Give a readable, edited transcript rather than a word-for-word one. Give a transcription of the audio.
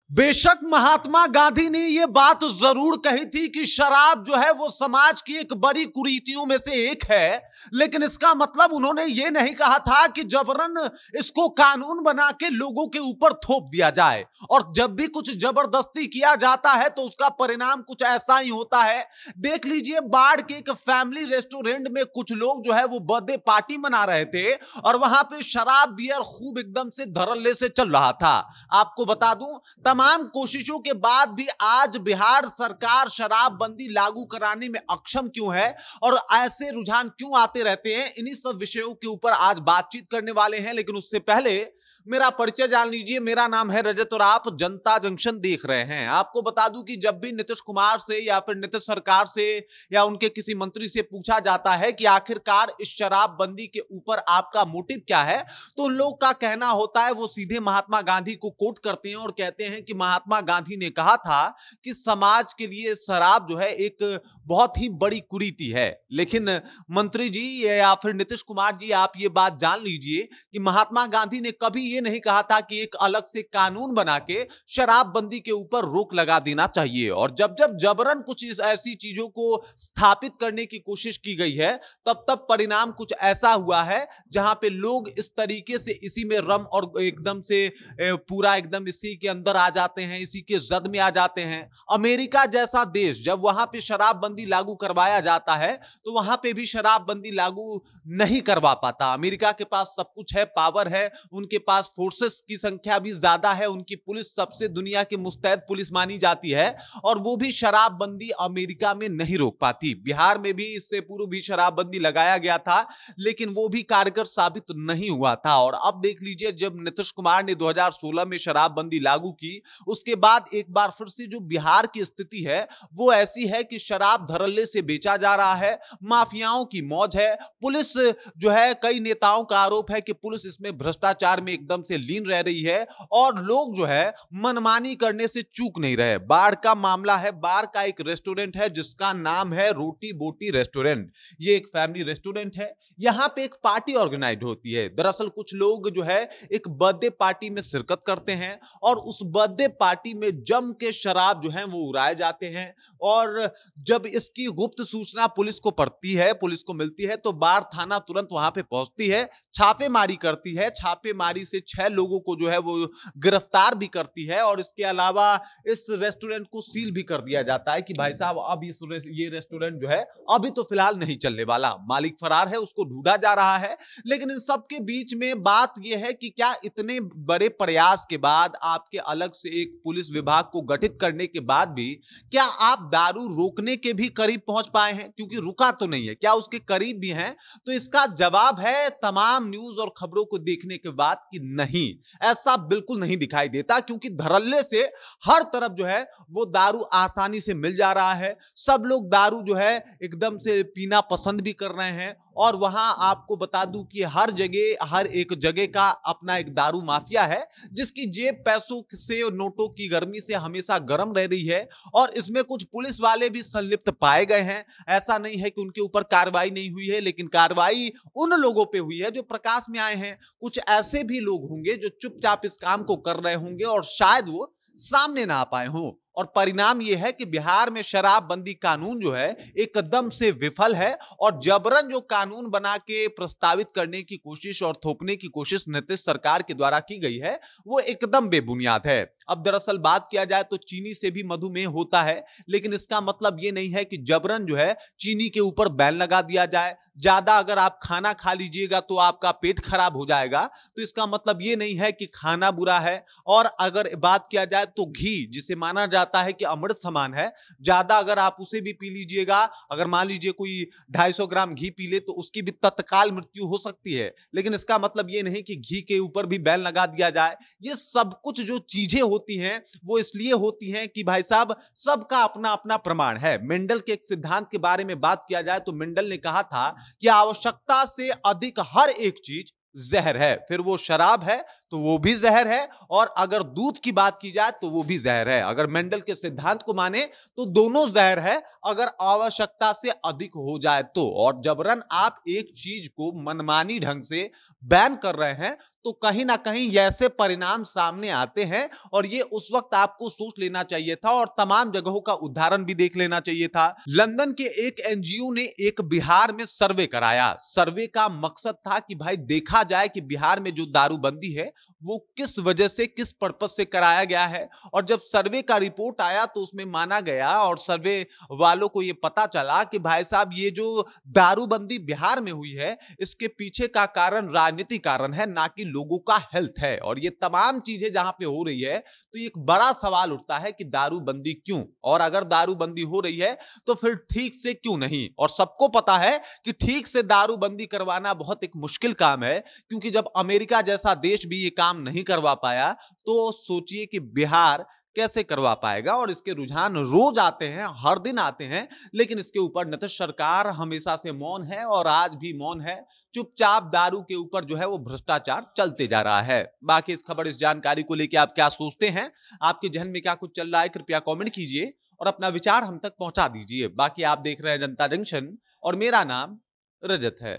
बेशक महात्मा गांधी ने यह बात जरूर कही थी कि शराब जो है वो समाज की एक बड़ी कुरीतियों में से एक है, लेकिन इसका मतलब उन्होंने ये नहीं कहा था कि जबरन इसको कानून बना के लोगों के ऊपर थोप दिया जाए। और जब भी कुछ जबरदस्ती किया जाता है तो उसका परिणाम कुछ ऐसा ही होता है। देख लीजिए, बाढ़ के एक फैमिली रेस्टोरेंट में कुछ लोग जो है वो बर्थडे पार्टी मना रहे थे और वहां पे शराब बियर खूब एकदम से धड़ल्ले से चल रहा था। आपको बता दूं, तमाम कोशिशों के बाद भी आज बिहार सरकार शराबबंदी लागू कराने में अक्षम क्यों है और ऐसे रुझान क्यों आते रहते हैं, इन्हीं सब विषयों के ऊपर आज बातचीत करने वाले हैं। लेकिन उससे पहले मेरा परिचय जान लीजिए। मेरा नाम है रजत और आप जनता जंक्शन देख रहे हैं। आपको बता दूं कि जब भी नीतीश कुमार से या फिर नीतीश सरकार से या उनके किसी मंत्री से पूछा जाता है कि आखिरकार इस शराबबंदी के ऊपर आपका मोटिव क्या है, तो उन लोग का कहना होता है, वो सीधे महात्मा गांधी को कोट करते हैं और कहते हैं कि महात्मा गांधी ने कहा था कि समाज के लिए शराब जो है एक बहुत ही बड़ी कुरीति है। लेकिन मंत्री जी या फिर नीतीश कुमार जी, आप ये बात जान लीजिए कि महात्मा गांधी ने कभी ये नहीं कहा था कि एक अलग से कानून बना के शराबबंदी के ऊपर रोक लगा देना चाहिए। और जब जब जबरन कुछ ऐसी चीजों को स्थापित करने की कोशिश की गई है, तब तब परिणाम कुछ ऐसा हुआ है जहां पे लोग इस तरीके से इसी में रम और एकदम से पूरा एकदम इसी के अंदर आ जाते हैं, इसी के जद में आ जाते हैं। अमेरिका जैसा देश, जब वहां पे शराबबंदी लागू करवाया जाता है तो वहां पे भी शराबबंदी लागू नहीं करवा पाता। अमेरिका के पास सब कुछ है, पावर है, उनके पास फोर्सेस की संख्या भी ज्यादा है, उनकी पुलिस सबसे दुनिया की मुस्तैद पुलिस मानी जाती है और वो भी शराबबंदी अमेरिका में नहीं रोक पाती। बिहार में भी इससे पूर्व भी शराबबंदी लगाया गया था, लेकिन वो भी कारगर साबित नहीं हुआ था। और अब देख लीजिए, जब नीतीश कुमार ने 2016 में शराबबंदी लागू की, उसके बाद एक बार फिर से जो बिहार की स्थिति है वो ऐसी है कि शराब धड़ल्ले से बेचा जा रहा है, माफियाओं की मौज है। पुलिस जो है, कई नेताओं का आरोप है कि पुलिस इसमें भ्रष्टाचार में एकदम से लीन रह रही है और लोग जो है मनमानी करने से चूक नहीं रहे। बाढ़ का मामला है, बाढ़ का एक रेस्टोरेंट है जिसका नाम है रोटी बोटी रेस्टोरेंट। ये एक फैमिली रेस्टोरेंट है। यहां पे एक पार्टी ऑर्गेनाइज होती है। दरअसल कुछ लोग जो है एक बर्थडे पार्टी में शिरकत करते हैं और उस बर्थडे पार्टी में जम के शराब जो है वो उड़ाए जाते हैं। और जब इसकी गुप्त सूचना पुलिस को पड़ती है, पुलिस को मिलती है, तो बाढ़ थाना तुरंत वहां पे पहुंचती है, छापेमारी करती है। छापेमारी से 6 लोगों को जो है वो गिरफ्तार भी करती है और इसके अलावा इस रेस्टोरेंट को सील भी कर दिया जाता है कि भाई साहब अब ये रेस्टोरेंट जो है अभी तो फिलहाल नहीं चलने वाला, मालिक फरार है, उसको ढूंढा जा रहा है। लेकिन इन सब के बीच में बात यह है कि क्या इतने बड़े प्रयास के बाद, आपके अलग से एक पुलिस विभाग को गठित करने के बाद भी, क्या आप दारू रोकने के भी करीब पहुंच पाए हैं? क्योंकि रुका तो नहीं है, क्या उसके करीब भी हैं? तो इसका जवाब है तमाम न्यूज और खबरों को देखने के बाद कि नहीं, ऐसा बिल्कुल नहीं दिखाई देता। क्योंकि धड़ल्ले से हर तरफ जो है वो दारू आसानी से मिल जा रहा है। सब लोग दारू जो है एकदम से पीना पसंद भी कर रहे हैं और वहां आपको बता दूं कि हर जगह, हर एक जगह का अपना एक दारू माफिया है जिसकी जेब पैसों से और नोटों की गर्मी से हमेशा गर्म रह रही है। और इसमें कुछ पुलिस वाले भी संलिप्त पाए गए हैं। ऐसा नहीं है कि उनके ऊपर कार्रवाई नहीं हुई है, लेकिन कार्रवाई उन लोगों पे हुई है जो प्रकाश में आए हैं। कुछ ऐसे भी लोग होंगे जो चुपचाप इस काम को कर रहे होंगे और शायद वो सामने ना आ पाए हों। और परिणाम यह है कि बिहार में शराबबंदी कानून जो है एकदम से विफल है और जबरन जो कानून बना के प्रस्तावित करने की कोशिश और थोपने की कोशिश नीतीश सरकार के द्वारा की गई है वो एकदम बेबुनियाद है। अब दरअसल बात किया जाए तो चीनी से भी मधुमेह होता है, लेकिन इसका मतलब यह नहीं है कि जबरन जो है चीनी के ऊपर बैन लगा दिया जाए। ज्यादा अगर आप खाना खा लीजिएगा तो आपका पेट खराब हो जाएगा, तो इसका मतलब यह नहीं है कि खाना बुरा है। और अगर बात किया जाए तो घी, जिसे माना जाता है कि अमृत समान है, ज्यादा अगर आप उसे भी पी लीजिएगा, अगर मान लीजिए कोई 250 ग्राम घी पी ले तो उसकी भी तत्काल मृत्यु हो सकती है। लेकिन इसका मतलब यह नहीं कि घी के ऊपर भी बैन लगा दिया जाए। ये सब कुछ जो चीजें होती हैं वो इसलिए होती हैं कि भाई साहब सबका अपना अपना प्रमाण है। मेंडल के एक सिद्धांत के बारे में बात किया जाए तो मेंडल ने कहा था कि आवश्यकता से अधिक हर एक चीज जहर है, फिर वो शराब है तो वो भी जहर है, और अगर दूध की बात की जाए तो वो भी जहर है। अगर मेंडल के सिद्धांत को माने तो दोनों जहर है, अगर आवश्यकता से अधिक हो जाए तो। और जबरन आप एक चीज को मनमानी ढंग से बैन कर रहे हैं तो कहीं ना कहीं ऐसे परिणाम सामने आते हैं, और ये उस वक्त आपको सोच लेना चाहिए था और तमाम जगहों का उदाहरण भी देख लेना चाहिए था। लंदन के एक एनजीओ ने एक बिहार में सर्वे कराया। सर्वे का मकसद था कि भाई देखा जाए कि बिहार में जो दारूबंदी है वो किस वजह से, किस पर्पस से कराया गया है। और जब सर्वे का रिपोर्ट आया तो उसमें माना गया और सर्वे वालों को यह पता चला कि भाई साहब ये जो दारूबंदी बिहार में हुई है इसके पीछे का कारण राजनीतिक कारण है, ना कि लोगों का हेल्थ है। और ये तमाम चीजें जहां पे हो रही है तो एक बड़ा सवाल उठता है कि दारूबंदी क्यों, और अगर दारूबंदी हो रही है तो फिर ठीक से क्यों नहीं। और सबको पता है कि ठीक से दारूबंदी करवाना बहुत एक मुश्किल काम है, क्योंकि जब अमेरिका जैसा देश भी ये काम नहीं करवा पाया तो सोचिए कि बिहार कैसे करवा पाएगा। और इसके रुझान रोज आते हैं, हर दिन आते हैं, लेकिन इसके ऊपर न तो सरकार हमेशा से मौन है और आज भी मौन है। चुपचाप दारू के ऊपर जो है वो भ्रष्टाचार चलते जा रहा है। बाकी इस खबर, इस जानकारी को लेकर आप क्या सोचते हैं, आपके जहन में क्या कुछ चल रहा है, कृपया कमेंट कीजिए और अपना विचार हम तक पहुंचा दीजिए। बाकी आप देख रहे हैं जनता जंक्शन और मेरा नाम रजत है।